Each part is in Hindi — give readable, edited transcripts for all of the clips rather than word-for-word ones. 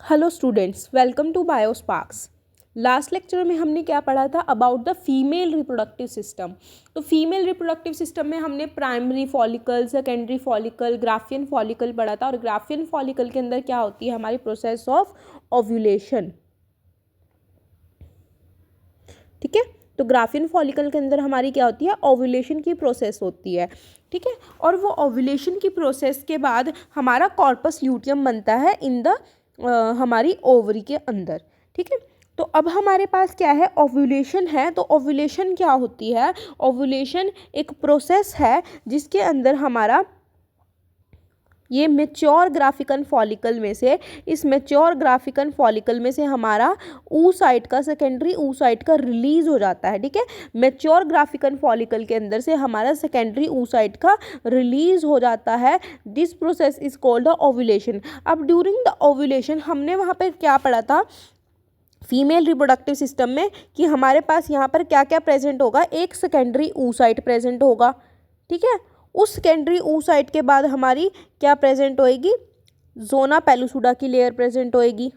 Hello students, welcome to Biosparks. Last lecture में हमने क्या पढ़ा था about the female reproductive system. तो फीमेल रिप्रोडक्टिव सिस्टम में हमने primary follicle, secondary follicle, Graafian follicle पढ़ा था। और ग्राफियन फॉलिकल के अंदर क्या होती है हमारी प्रोसेस ऑफ ओव्यूलेशन। ठीक है, तो ग्राफियन फॉलिकल के अंदर हमारी क्या होती है, ओव्यूलेशन की प्रोसेस होती है। ठीक है, और वो ओव्यूलेशन की प्रोसेस के बाद हमारा कॉर्पस ल्यूटियम बनता है इन द हमारी ओवरी के अंदर। ठीक है, तो अब हमारे पास क्या है, ओव्यूलेशन है। तो ओव्यूलेशन क्या होती है, ओव्यूलेशन एक प्रोसेस है जिसके अंदर हमारा ये मेच्योर ग्राफिकन फॉलिकल में से, इस मेच्योर ग्राफिकन फॉलिकल में से हमारा oocyte का, सेकेंडरी oocyte का रिलीज हो जाता है। ठीक है, मेच्योर ग्राफिकन फॉलिकल के अंदर से हमारा सेकेंडरी oocyte का रिलीज हो जाता है। This process is called the ovulation. अब ड्यूरिंग द ओव्यूलेशन हमने वहाँ पर क्या पढ़ा था फीमेल रिप्रोडक्टिव सिस्टम में, कि हमारे पास यहाँ पर क्या क्या प्रेजेंट होगा, एक सेकेंडरी oocyte प्रेजेंट होगा। ठीक है, उस सेकेंडरी oocyte के बाद हमारी क्या प्रेजेंट होएगी, जोना पेलुसुडा की लेयर प्रेजेंट होएगी।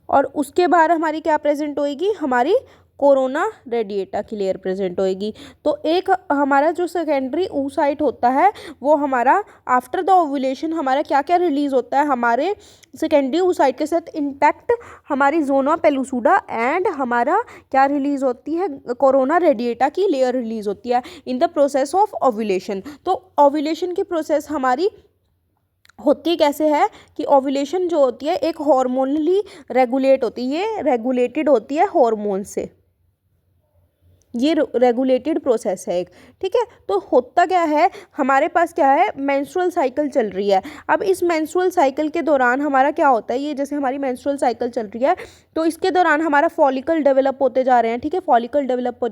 और उसके बाद हमारी क्या प्रेजेंट होएगी, हमारी कोरोना रेडिएटा की लेयर प्रेजेंट होएगी। तो एक हमारा जो सेकेंडरी oocyte होता है वो हमारा आफ्टर द ओव्यूलेशन हमारा क्या क्या रिलीज होता है, हमारे सेकेंडरी oocyte के साथ इंटैक्ट हमारी जोना पेलुसुडा एंड हमारा क्या रिलीज होती है, कोरोना रेडिएटा की लेयर रिलीज होती है in the process of ovulation. तो ओव्यूलेशन की प्रोसेस हमारी होती कैसे है कि ओव्यूलेशन जो होती है एक हार्मोनली रेगुलेट होती है, ये रेगुलेटेड होती है हार्मोन से, ये रेगुलेटेड प्रोसेस है एक। ठीक है, तो होता क्या है, हमारे पास क्या है, मेंस्ट्रुअल साइकिल चल रही है। अब इस मेंस्ट्रुअल साइकिल के दौरान हमारा क्या होता है, ये जैसे हमारी मेंस्ट्रुअल साइकिल चल रही है तो इसके दौरान हमारा फॉलिकल डेवलप होते जा रहे हैं। ठीक है, फॉलिकल डेवलप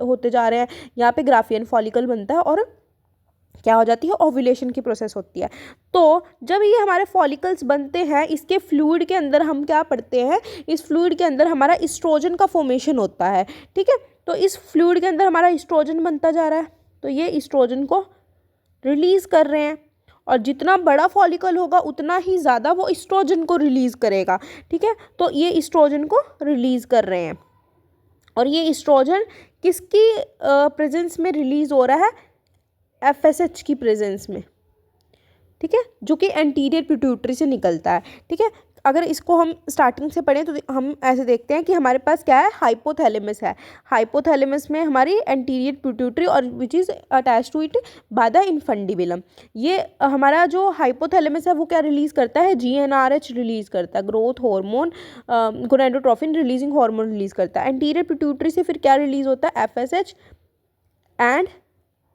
होते जा रहे हैं, यहाँ पे ग्राफियन फॉलिकल बनता है और क्या हो जाती है, ओव्यूलेशन की प्रोसेस होती है। तो जब ये हमारे फॉलिकल्स बनते हैं, इसके फ्लूइड के अंदर हम क्या पढ़ते हैं, इस फ्लूइड के अंदर हमारा एस्ट्रोजन का फॉर्मेशन होता है। ठीक है, तो इस फ्लूइड के अंदर हमारा एस्ट्रोजन बनता जा रहा है, तो ये एस्ट्रोजन को रिलीज कर रहे हैं। और जितना बड़ा फॉलिकल होगा उतना ही ज़्यादा वो एस्ट्रोजन को रिलीज करेगा। ठीक है, तो ये एस्ट्रोजन को रिलीज कर रहे हैं। और ये एस्ट्रोजन किसकी प्रेजेंस में रिलीज हो रहा है, FSH की प्रेजेंस में। ठीक है, जो कि एंटीरियर पिट्यूटरी से निकलता है। ठीक है, अगर इसको हम स्टार्टिंग से पढ़ें तो हम ऐसे देखते हैं कि हमारे पास क्या है, हाइपोथैलेमस है। हाइपोथैलेमस में हमारी एंटीरियर पिट्यूटरी और which is attach to it by the infundibulum. ये हमारा जो हाइपोथैलेमस है वो क्या रिलीज़ करता है, GnRH रिलीज़ करता है, growth hormone, gonadotropin releasing hormone release करता है। एंटीरियर पिट्यूटरी से फिर क्या रिलीज़ होता है, FSH एंड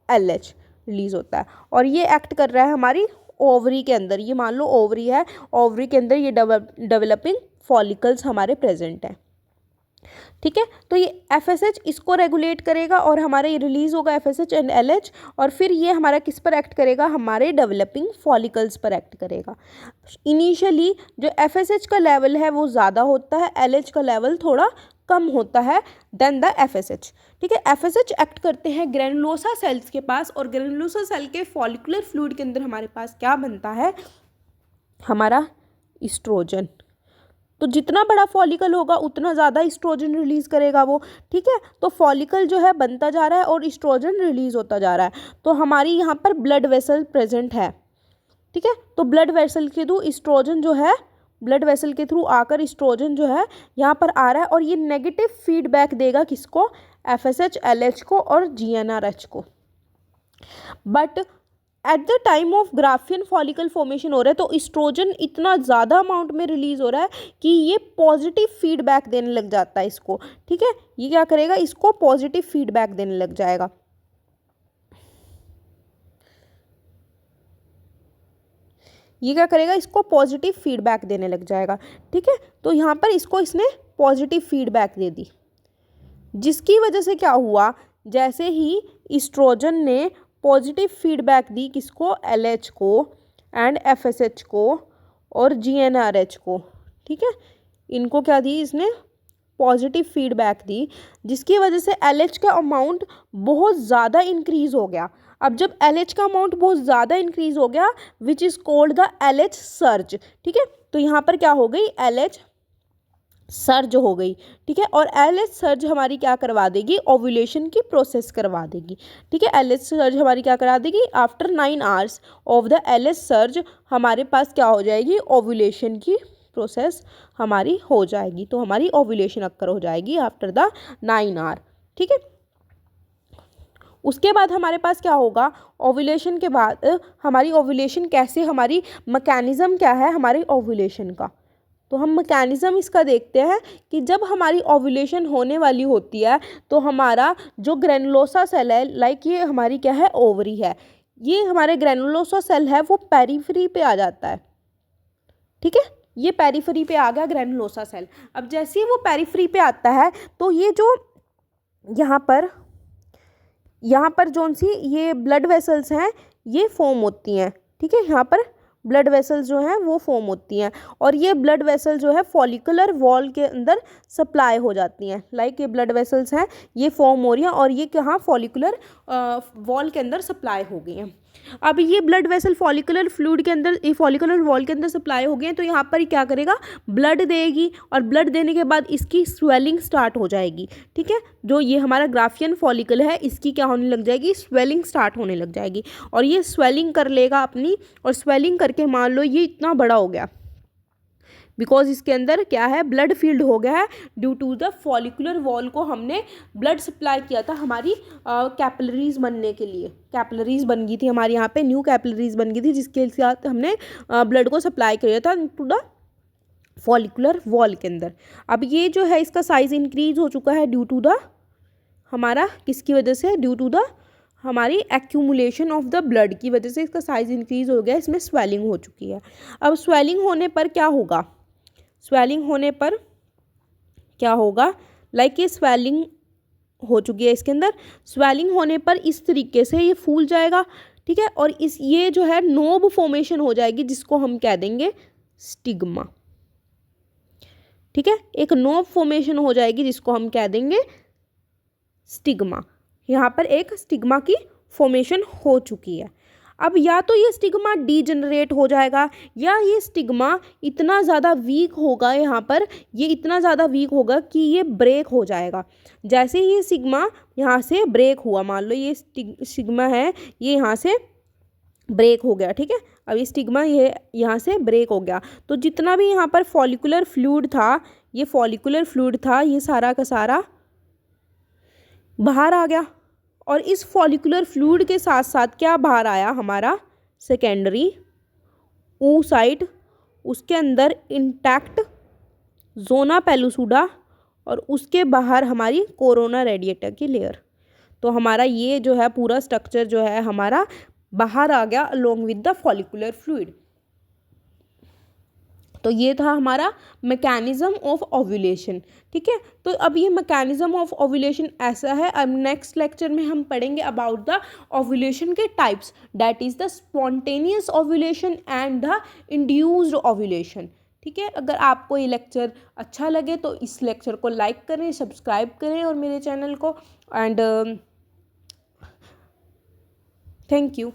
LH रिलीज होता है। और ये एक्ट कर रहा है हमारी ओवरी के अंदर। ये मान लो ओवरी है, ओवरी के अंदर ये डेवलपिंग फॉलिकल्स हमारे प्रेजेंट हैं। ठीक है, तो ये FSH इसको रेगुलेट करेगा और हमारे ये रिलीज होगा FSH एंड LH। और फिर ये हमारा किस पर एक्ट करेगा, हमारे डेवलपिंग फॉलिकल्स पर एक्ट करेगा। इनिशियली जो FSH का लेवल है वो ज़्यादा होता है, LH का लेवल थोड़ा कम होता है देन द FSH। ठीक है, FSH एक्ट करते हैं ग्रेनुलोसा सेल्स के पास, और ग्रेनुलोसा सेल के फॉलिकुलर फ्लूइड के अंदर हमारे पास क्या बनता है, हमारा एस्ट्रोजन। तो जितना बड़ा फॉलिकल होगा उतना ज़्यादा एस्ट्रोजन रिलीज़ करेगा वो। ठीक है, तो फॉलिकल जो है बनता जा रहा है और एस्ट्रोजन रिलीज़ होता जा रहा है। तो हमारी यहाँ पर ब्लड वेसल प्रेजेंट है। ठीक है, तो ब्लड वेसल के थ्रू एस्ट्रोजन जो है, ब्लड वेसल के थ्रू आकर एस्ट्रोजन जो है यहाँ पर आ रहा है, और ये नेगेटिव फीडबैक देगा किसको, FSH, LH को और GnRH को। But at the time of Graafian follicle formation हो रहा है तो एस्ट्रोजन इतना ज़्यादा अमाउंट में रिलीज हो रहा है कि ये पॉजिटिव फीडबैक देने लग जाता है इसको। ठीक है, ये क्या करेगा, इसको पॉजिटिव फीडबैक देने लग जाएगा। ये क्या करेगा, इसको पॉजिटिव फीडबैक देने लग जाएगा। ठीक है, तो यहाँ पर इसको इसने पॉजिटिव फीडबैक दे दी, जिसकी वजह से क्या हुआ, जैसे ही एस्ट्रोजन ने पॉजिटिव फीडबैक दी किसको, LH को एंड FSH को और GnRH को। ठीक है, इनको क्या दी इसने, पॉजिटिव फीडबैक दी, जिसकी वजह से LH का अमाउंट बहुत ज़्यादा इंक्रीज़ हो गया। अब जब LH का अमाउंट बहुत ज़्यादा इंक्रीज़ हो गया, which is called the LH surge, ठीक है। तो यहाँ पर क्या हो गई, LH सर्ज हो गई, ठीक है। और LH सर्ज हमारी क्या करवा देगी, ओव्यूलेशन की प्रोसेस करवा देगी, ठीक है। LH सर्ज हमारी क्या करा देगी, after 9 hours of the LH surge हमारे पास क्या हो जाएगी, ओव्यूलेशन की प्रोसेस हमारी हो जाएगी। तो हमारी ओव्यूलेशन अक्कर हो जाएगी आफ्टर द 9 आवर, ठीक है। उसके बाद हमारे पास क्या होगा, ओव्यूलेशन के बाद हमारी ओव्यूलेशन कैसे, हमारी मैकेनिज़्म क्या है हमारी ओव्यूलेशन का। तो हम मैकेनिज़्म इसका देखते हैं कि जब हमारी ओव्यूलेशन होने वाली होती है तो हमारा जो ग्रैनुलोसा सेल है, लाइक ये हमारी क्या है, ओवरी है, ये हमारे ग्रैनुलोसा सेल है वो पेरिफेरी पे आ जाता है, ठीक है। ये पेरिफेरी पे आ गया ग्रैनुलोसा सेल। अब जैसे ही वो पेरिफेरी पे आता है तो ये जो यहाँ पर जोन सी ये ब्लड वेसल्स हैं ये फॉर्म होती हैं, ठीक है। यहाँ पर ब्लड वेसल्स जो हैं वो फॉर्म होती हैं और ये ब्लड वेसल जो है फॉलिकुलर वॉल के अंदर सप्लाई हो जाती हैं। लाइक ये ब्लड वेसल्स हैं ये फॉर्म हो रही हैं और ये कहाँ, फॉलिकुलर वॉल के अंदर सप्लाई हो गई हैं। अब ये ब्लड वेसल फॉलिकुलर फ्लूइड के अंदर, ये फॉलिकुलर वॉल के अंदर सप्लाई हो गए हैं, तो यहाँ पर क्या करेगा, ब्लड देगी और ब्लड देने के बाद इसकी स्वेलिंग स्टार्ट हो जाएगी, ठीक है। जो ये हमारा ग्राफियन फॉलिकल है इसकी क्या होने लग जाएगी, स्वेलिंग स्टार्ट होने लग जाएगी और ये स्वेलिंग कर लेगा अपनी, और स्वेलिंग करके मान लो ये इतना बड़ा हो गया, बिकॉज इसके अंदर क्या है, ब्लड फील्ड हो गया है, due to the follicular wall को हमने ब्लड सप्लाई किया था हमारी कैपिलरीज बनने के लिए। कैपिलरीज बन गई थी हमारी यहाँ पे, न्यू कैपिलरीज बन गई थी जिसके साथ हमने ब्लड को सप्लाई किया था टू द फॉलिकुलर वॉल के अंदर। अब ये जो है इसका साइज इंक्रीज हो चुका है ड्यू टू द हमारा, किसकी वजह से, ड्यू टू द हमारी एक्यूमुलेशन ऑफ द ब्लड की वजह से इसका साइज इंक्रीज हो गया, इसमें स्वेलिंग हो चुकी है। अब स्वेलिंग होने पर क्या होगा, स्वेलिंग होने पर क्या होगा, लाइक ये स्वेलिंग हो चुकी है इसके अंदर, स्वेलिंग होने पर इस तरीके से ये फूल जाएगा, ठीक है। और इस ये जो है नोब फॉर्मेशन हो जाएगी जिसको हम कह देंगे स्टिग्मा, ठीक है। एक नोब फॉर्मेशन हो जाएगी जिसको हम कह देंगे स्टिग्मा। यहाँ पर एक स्टिग्मा की फॉर्मेशन हो चुकी है। अब या तो ये स्टिग्मा डीजनरेट हो जाएगा या ये स्टिग्मा इतना ज़्यादा वीक होगा, यहाँ पर ये इतना ज़्यादा वीक होगा कि ये ब्रेक हो जाएगा। जैसे ही स्टिग्मा यहाँ से ब्रेक हुआ, मान लो ये स्टिग्मा है ये यहाँ से ब्रेक हो गया, ठीक है। अब ये स्टिग्मा ये यहाँ से ब्रेक हो गया तो जितना भी यहाँ पर फॉलिकुलर फ्लूइड था, ये फॉलिकुलर फ्लूइड था ये सारा का सारा बाहर आ गया। और इस फॉलिकुलर फ्लूइड के साथ साथ क्या बाहर आया, हमारा सेकेंडरी oocyte, उसके अंदर इंटैक्ट जोना पेलुसुडा और उसके बाहर हमारी कोरोना रेडिएटा की लेयर। तो हमारा ये जो है पूरा स्ट्रक्चर जो है हमारा बाहर आ गया along with the follicular fluid. तो ये था हमारा मैकेनिज्म ऑफ ओव्यूलेशन, ठीक है। तो अब ये मैकेनिज्म ऑफ ओव्यूलेशन ऐसा है। अब नेक्स्ट लेक्चर में हम पढ़ेंगे अबाउट द ओव्यूलेशन के types, that is the spontaneous ovulation and the induced ovulation, ठीक है। अगर आपको ये लेक्चर अच्छा लगे तो इस लेक्चर को लाइक करें, सब्सक्राइब करें और मेरे चैनल को, एंड थैंक यू।